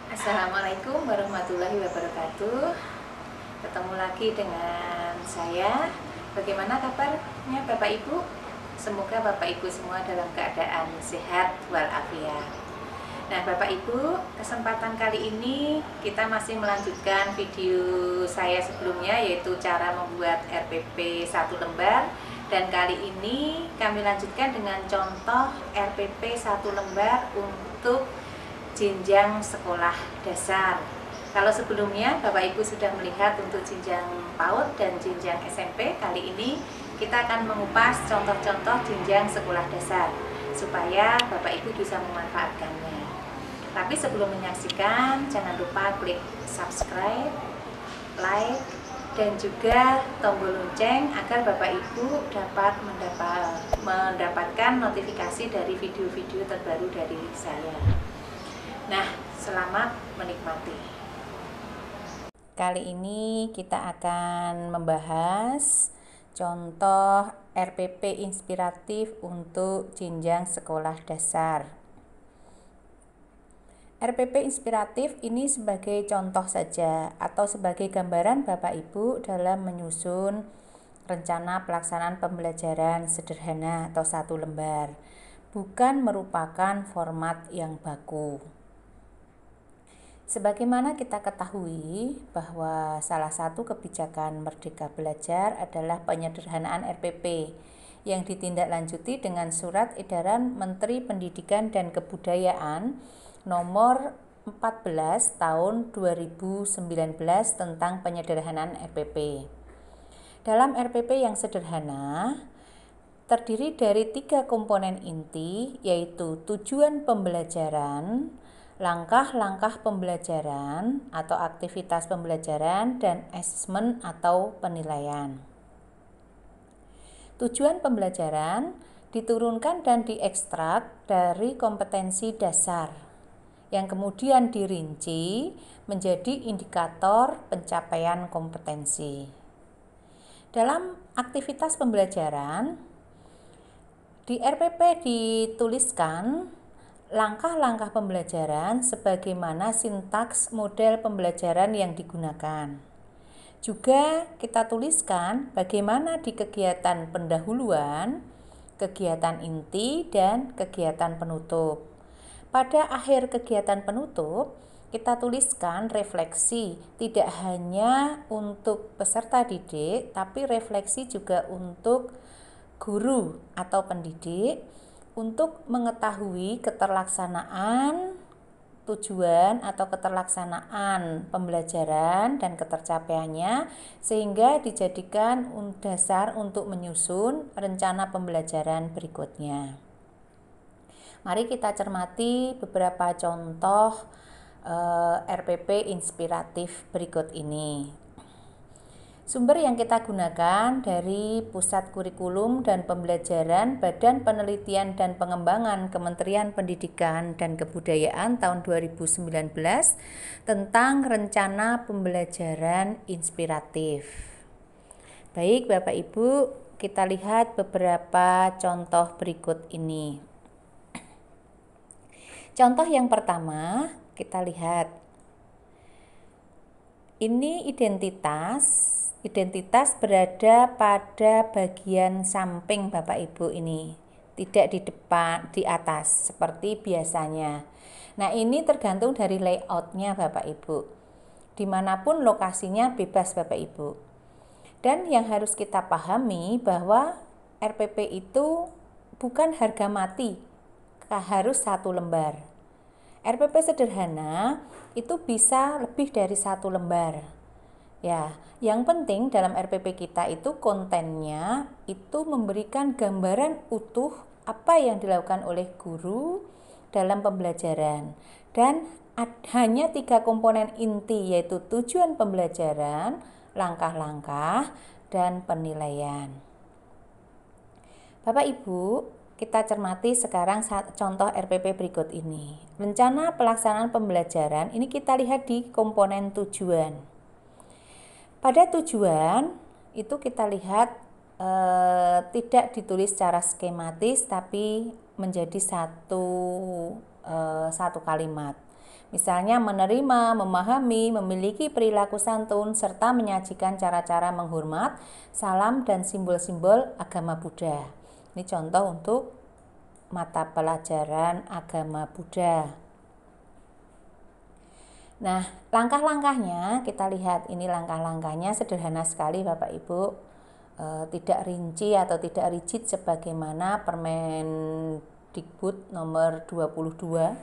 Assalamualaikum warahmatullahi wabarakatuh. Ketemu lagi dengan saya. Bagaimana kabarnya Bapak Ibu? Semoga Bapak Ibu semua dalam keadaan sehat walafiat. Nah Bapak Ibu, kesempatan kali ini kita masih melanjutkan video saya sebelumnya, yaitu cara membuat RPP 1 lembar. Dan kali ini kami lanjutkan dengan contoh RPP 1 lembar untuk jenjang sekolah dasar. Kalau sebelumnya Bapak Ibu sudah melihat untuk jenjang PAUD dan jenjang SMP, kali ini kita akan mengupas contoh-contoh jenjang sekolah dasar supaya Bapak Ibu bisa memanfaatkannya. Tapi sebelum menyaksikan, jangan lupa klik subscribe, like, dan juga tombol lonceng agar Bapak Ibu dapat mendapatkan notifikasi dari video-video terbaru dari saya. Nah, selamat menikmati. Kali ini kita akan membahas contoh RPP inspiratif untuk jenjang sekolah dasar. RPP inspiratif ini sebagai contoh saja atau sebagai gambaran Bapak Ibu dalam menyusun rencana pelaksanaan pembelajaran sederhana atau 1 lembar, bukan merupakan format yang baku. Sebagaimana kita ketahui bahwa salah satu kebijakan Merdeka Belajar adalah penyederhanaan RPP yang ditindaklanjuti dengan Surat Edaran Menteri Pendidikan dan Kebudayaan Nomor 14 Tahun 2019 tentang penyederhanaan RPP. Dalam RPP yang sederhana terdiri dari 3 komponen inti, yaitu tujuan pembelajaran, langkah-langkah pembelajaran atau aktivitas pembelajaran, dan asesmen atau penilaian. Tujuan pembelajaran diturunkan dan diekstrak dari kompetensi dasar yang kemudian dirinci menjadi indikator pencapaian kompetensi. Dalam aktivitas pembelajaran di RPP dituliskan langkah-langkah pembelajaran sebagaimana sintaks model pembelajaran yang digunakan. Juga kita tuliskan bagaimana di kegiatan pendahuluan, kegiatan inti, dan kegiatan penutup. Pada akhir kegiatan penutup, kita tuliskan refleksi tidak hanya untuk peserta didik, tapi refleksi juga untuk guru atau pendidik untuk mengetahui keterlaksanaan tujuan atau keterlaksanaan pembelajaran dan ketercapaiannya, sehingga dijadikan dasar untuk menyusun rencana pembelajaran berikutnya. Mari kita cermati beberapa contoh RPP inspiratif berikut ini. Sumber yang kita gunakan dari Pusat Kurikulum dan Pembelajaran Badan Penelitian dan Pengembangan Kementerian Pendidikan dan Kebudayaan tahun 2019 tentang rencana pembelajaran inspiratif. Baik Bapak Ibu, kita lihat beberapa contoh berikut ini. Contoh yang pertama, kita lihat. Ini identitas berada pada bagian samping Bapak Ibu ini, tidak di depan, di atas seperti biasanya. Nah, ini tergantung dari layoutnya Bapak Ibu. Dimanapun lokasinya bebas Bapak Ibu. Dan yang harus kita pahami bahwa RPP itu bukan harga mati, harus 1 lembar. RPP sederhana itu bisa lebih dari 1 lembar. Ya, yang penting dalam RPP kita itu kontennya itu memberikan gambaran utuh apa yang dilakukan oleh guru dalam pembelajaran, dan hanya 3 komponen inti, yaitu tujuan pembelajaran, langkah-langkah, dan penilaian. Bapak Ibu, kita cermati sekarang contoh RPP berikut ini. Rencana pelaksanaan pembelajaran ini kita lihat di komponen tujuan. Pada tujuan itu kita lihat tidak ditulis secara skematis, tapi menjadi satu satu kalimat. Misalnya menerima, memahami, memiliki perilaku santun, serta menyajikan cara-cara menghormat, salam, dan simbol-simbol agama Buddha. Ini contoh untuk mata pelajaran agama Buddha. Nah, langkah-langkahnya kita lihat, ini langkah-langkahnya sederhana sekali Bapak Ibu, tidak rinci atau tidak rigid sebagaimana Permendikbud nomor 22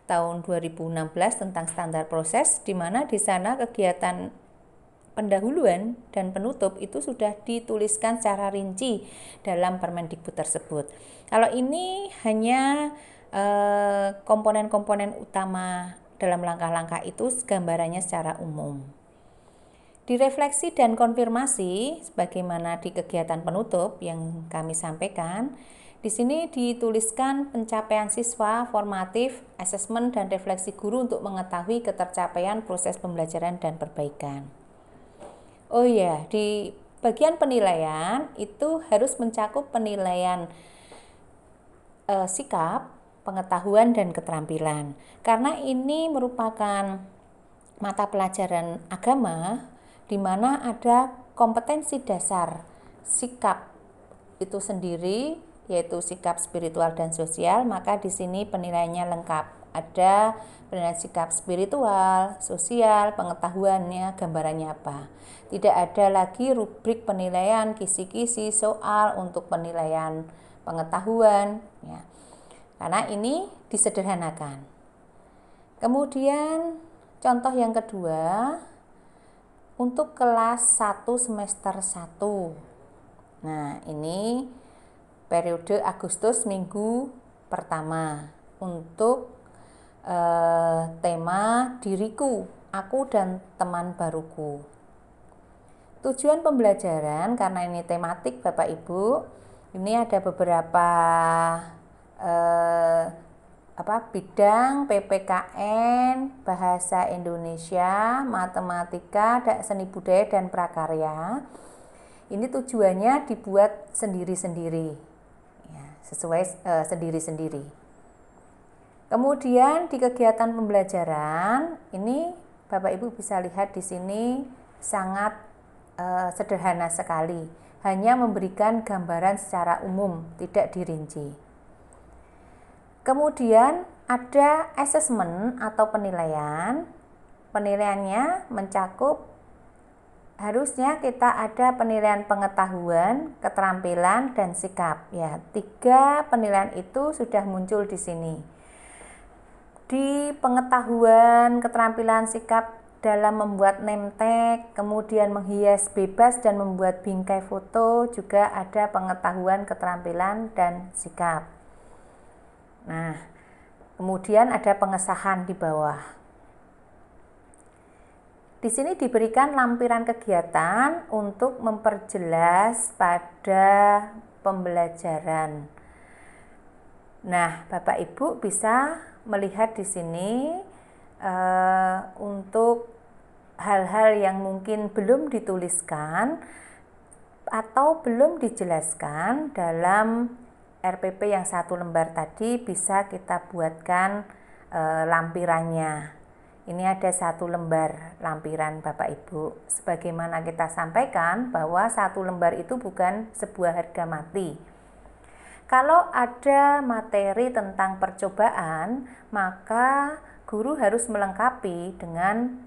tahun 2016 tentang standar proses, di mana di sana kegiatan pendahuluan dan penutup itu sudah dituliskan secara rinci dalam Permendikbud tersebut. Kalau ini hanya komponen-komponen utama dalam langkah-langkah itu, gambarannya secara umum. Direfleksi dan konfirmasi sebagaimana di kegiatan penutup yang kami sampaikan. Di sini dituliskan pencapaian siswa, formatif, asesmen, dan refleksi guru untuk mengetahui ketercapaian proses pembelajaran dan perbaikan. Oh ya, di bagian penilaian itu harus mencakup penilaian sikap, pengetahuan, dan keterampilan. Karena ini merupakan mata pelajaran agama di mana ada kompetensi dasar sikap itu sendiri, yaitu sikap spiritual dan sosial, maka di sini penilaiannya lengkap. Ada penilaian sikap spiritual, sosial, pengetahuannya, gambarannya apa. Tidak ada lagi rubrik penilaian kisi-kisi soal untuk penilaian pengetahuan, ya. Karena ini disederhanakan. Kemudian contoh yang kedua untuk kelas 1 semester 1. Nah, ini periode Agustus minggu pertama untuk tema diriku, aku dan teman baruku. Tujuan pembelajaran, karena ini tematik Bapak Ibu, ini ada beberapa bidang PPKN, bahasa Indonesia, matematika, seni budaya, dan prakarya. Ini tujuannya dibuat sendiri-sendiri, ya, sesuai sendiri-sendiri. Kemudian di kegiatan pembelajaran ini Bapak Ibu bisa lihat di sini sangat sederhana sekali, hanya memberikan gambaran secara umum, tidak dirinci. Kemudian ada asesmen atau penilaian. Penilaiannya mencakup, harusnya kita ada penilaian pengetahuan, keterampilan, dan sikap. Ya, 3 penilaian itu sudah muncul di sini. Di pengetahuan, keterampilan, sikap dalam membuat name tag, kemudian menghias bebas dan membuat bingkai foto, juga ada pengetahuan, keterampilan, dan sikap. Nah, kemudian ada pengesahan di bawah. Di sini diberikan lampiran kegiatan untuk memperjelas pada pembelajaran. Nah, Bapak Ibu bisa melihat di sini untuk hal-hal yang mungkin belum dituliskan atau belum dijelaskan dalam RPP yang 1 lembar tadi, bisa kita buatkan lampirannya. Ini ada 1 lembar lampiran Bapak Ibu. Sebagaimana kita sampaikan bahwa 1 lembar itu bukan sebuah harga mati. Kalau ada materi tentang percobaan, maka guru harus melengkapi dengan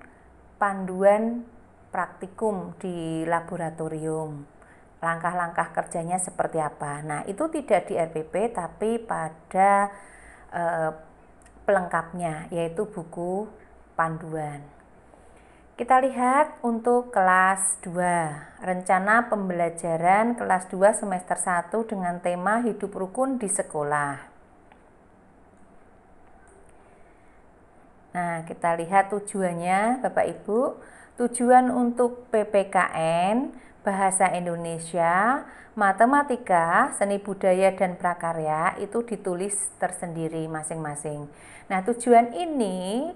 panduan praktikum di laboratorium. Langkah-langkah kerjanya seperti apa. Nah, itu tidak di RPP tapi pada pelengkapnya, yaitu buku panduan. Kita lihat untuk kelas 2, rencana pembelajaran kelas 2 semester 1 dengan tema hidup rukun di sekolah. Nah, kita lihat tujuannya Bapak Ibu. Tujuan untuk PPKN, bahasa Indonesia, matematika, seni budaya, dan prakarya itu ditulis tersendiri masing-masing. Nah, tujuan ini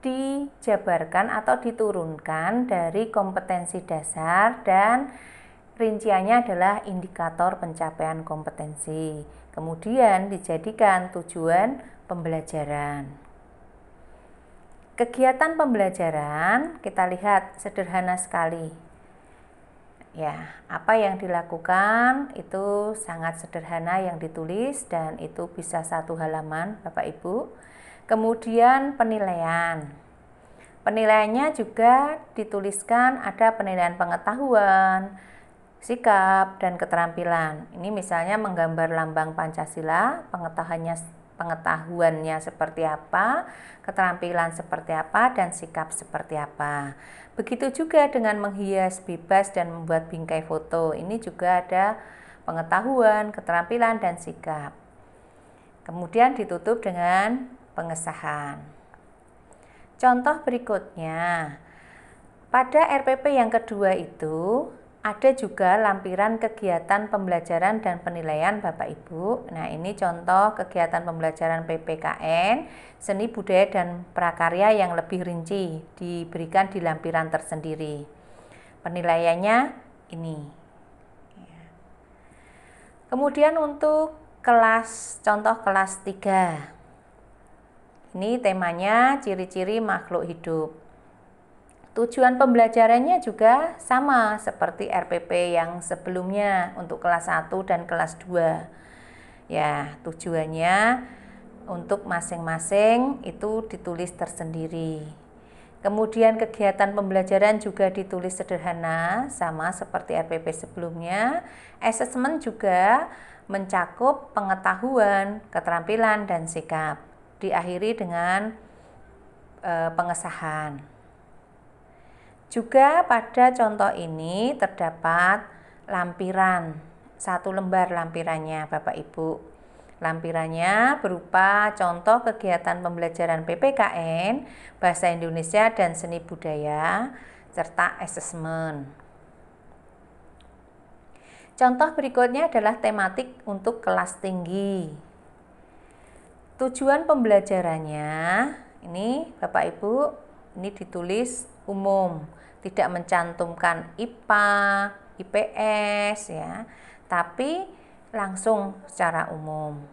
dijabarkan atau diturunkan dari kompetensi dasar dan rinciannya adalah indikator pencapaian kompetensi. Kemudian dijadikan tujuan pembelajaran. Kegiatan pembelajaran kita lihat sederhana sekali. Ya, apa yang dilakukan itu sangat sederhana yang ditulis dan itu bisa 1 halaman, Bapak Ibu. Kemudian penilaian. Penilaiannya juga dituliskan ada penilaian pengetahuan, sikap, dan keterampilan. Ini misalnya menggambar lambang Pancasila, pengetahuannya seperti apa, keterampilan seperti apa, dan sikap seperti apa. Begitu juga dengan menghias bebas dan membuat bingkai foto. Ini juga ada pengetahuan, keterampilan, dan sikap. Kemudian ditutup dengan pengesahan. Contoh berikutnya, pada RPP yang kedua itu ada juga lampiran kegiatan pembelajaran dan penilaian Bapak Ibu. Nah, ini contoh kegiatan pembelajaran PPKN, seni budaya dan prakarya yang lebih rinci diberikan di lampiran tersendiri. Penilaiannya ini. Kemudian untuk contoh kelas 3. Ini temanya ciri-ciri makhluk hidup. Tujuan pembelajarannya juga sama seperti RPP yang sebelumnya untuk kelas 1 dan kelas 2. Ya, tujuannya untuk masing-masing itu ditulis tersendiri. Kemudian kegiatan pembelajaran juga ditulis sederhana sama seperti RPP sebelumnya. Asesmen juga mencakup pengetahuan, keterampilan, dan sikap. Diakhiri dengan pengesahan. Juga pada contoh ini terdapat lampiran, 1 lembar lampirannya Bapak Ibu. Lampirannya berupa contoh kegiatan pembelajaran PPKN, Bahasa Indonesia dan Seni Budaya, serta asesmen. Contoh berikutnya adalah tematik untuk kelas tinggi. Tujuan pembelajarannya, ini Bapak Ibu, ini ditulis umum. Tidak mencantumkan IPA, IPS ya, tapi langsung secara umum.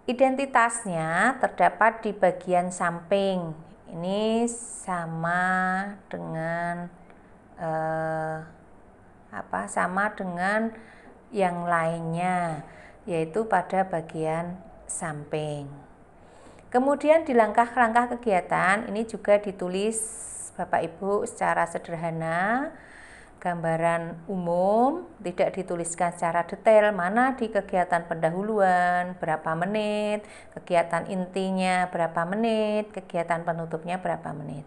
Identitasnya terdapat di bagian samping. Ini sama dengan sama dengan yang lainnya, yaitu pada bagian samping. Kemudian di langkah-langkah kegiatan ini juga ditulis Bapak Ibu secara sederhana, gambaran umum, tidak dituliskan secara detail mana di kegiatan pendahuluan berapa menit, kegiatan intinya berapa menit, kegiatan penutupnya berapa menit.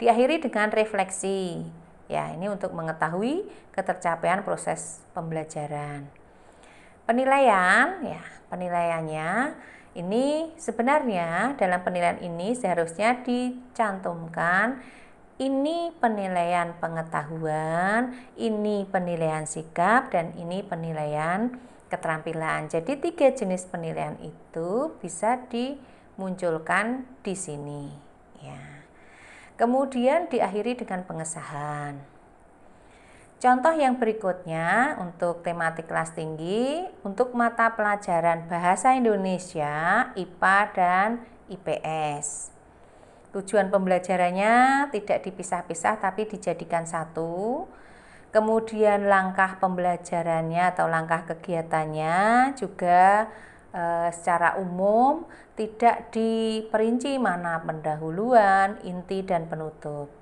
Diakhiri dengan refleksi. Ya, ini untuk mengetahui ketercapaian proses pembelajaran. Penilaian, ya, penilaiannya ini sebenarnya dalam penilaian ini seharusnya dicantumkan ini penilaian pengetahuan, ini penilaian sikap, dan ini penilaian keterampilan. Jadi 3 jenis penilaian itu bisa dimunculkan di sini. Ya. Kemudian diakhiri dengan pengesahan. Contoh yang berikutnya untuk tematik kelas tinggi, untuk mata pelajaran Bahasa Indonesia, IPA, dan IPS. Tujuan pembelajarannya tidak dipisah-pisah tapi dijadikan satu. Kemudian langkah pembelajarannya atau langkah kegiatannya juga secara umum tidak diperinci mana pendahuluan, inti, dan penutup.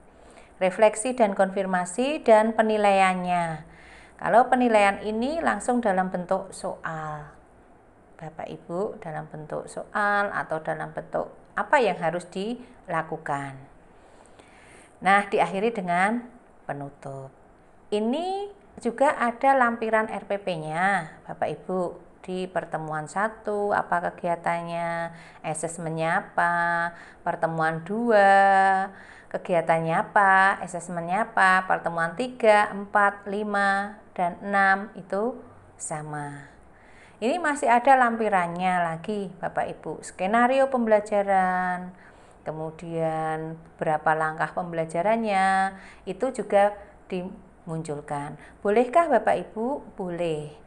Refleksi dan konfirmasi dan penilaiannya. Kalau penilaian ini langsung dalam bentuk soal. Bapak Ibu, dalam bentuk soal atau dalam bentuk apa yang harus dilakukan. Nah, diakhiri dengan penutup. Ini juga ada lampiran RPP-nya, Bapak Ibu. Di pertemuan 1, apa kegiatannya, asesmennya apa, pertemuan 2, kegiatannya apa, asesmennya apa, pertemuan 3, 4, 5, dan 6 itu sama. Ini masih ada lampirannya lagi Bapak Ibu, skenario pembelajaran, kemudian berapa langkah pembelajarannya, itu juga dimunculkan. Bolehkah Bapak Ibu? Boleh.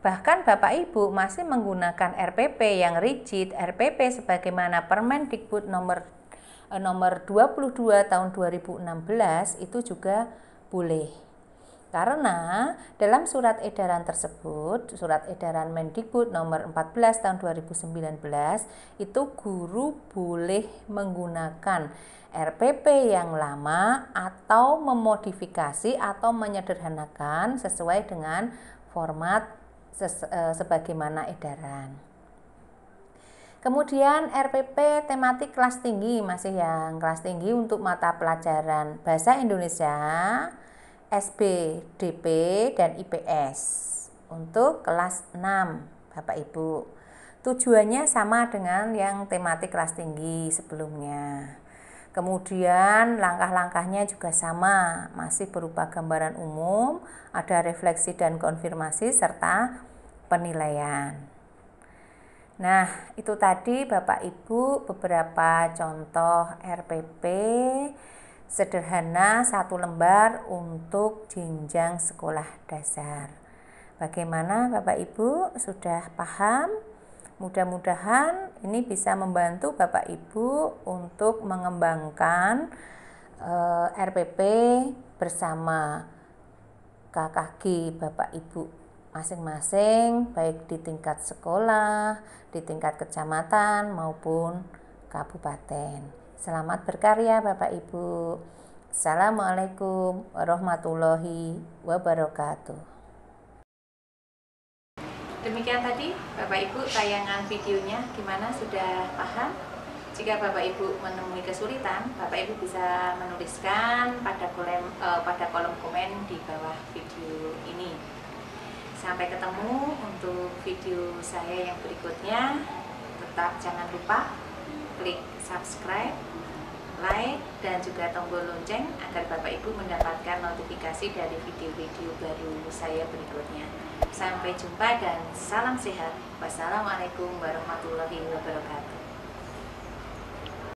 Bahkan Bapak Ibu masih menggunakan RPP yang rigid, RPP sebagaimana Permendikbud nomor 22 tahun 2016 itu juga boleh. Karena dalam surat edaran tersebut, surat edaran Mendikbud nomor 14 tahun 2019, itu guru boleh menggunakan RPP yang lama atau memodifikasi atau menyederhanakan sesuai dengan format sebagaimana edaran. Kemudian RPP tematik kelas tinggi, masih yang kelas tinggi untuk mata pelajaran Bahasa Indonesia, SBDP dan IPS untuk kelas 6 Bapak Ibu. Tujuannya sama dengan yang tematik kelas tinggi sebelumnya. Kemudian langkah-langkahnya juga sama, masih berupa gambaran umum, ada refleksi dan konfirmasi serta penilaian. Nah, itu tadi Bapak Ibu beberapa contoh RPP sederhana 1 lembar untuk jenjang sekolah dasar. Bagaimana Bapak Ibu sudah paham? Mudah-mudahan ini bisa membantu Bapak Ibu untuk mengembangkan RPP bersama KKG Bapak Ibu masing-masing, baik di tingkat sekolah, di tingkat kecamatan maupun kabupaten. Selamat berkarya Bapak Ibu. Assalamualaikum warahmatullahi wabarakatuh. Demikian tadi Bapak Ibu tayangan videonya, gimana, sudah paham? Jika Bapak Ibu menemui kesulitan, Bapak Ibu bisa menuliskan pada kolom komen di bawah video ini. Sampai ketemu untuk video saya yang berikutnya. Tetap jangan lupa klik subscribe, like, dan juga tombol lonceng agar Bapak Ibu mendapatkan notifikasi dari video-video baru saya berikutnya. Sampai jumpa dan salam sehat. Wassalamualaikum warahmatullahi wabarakatuh.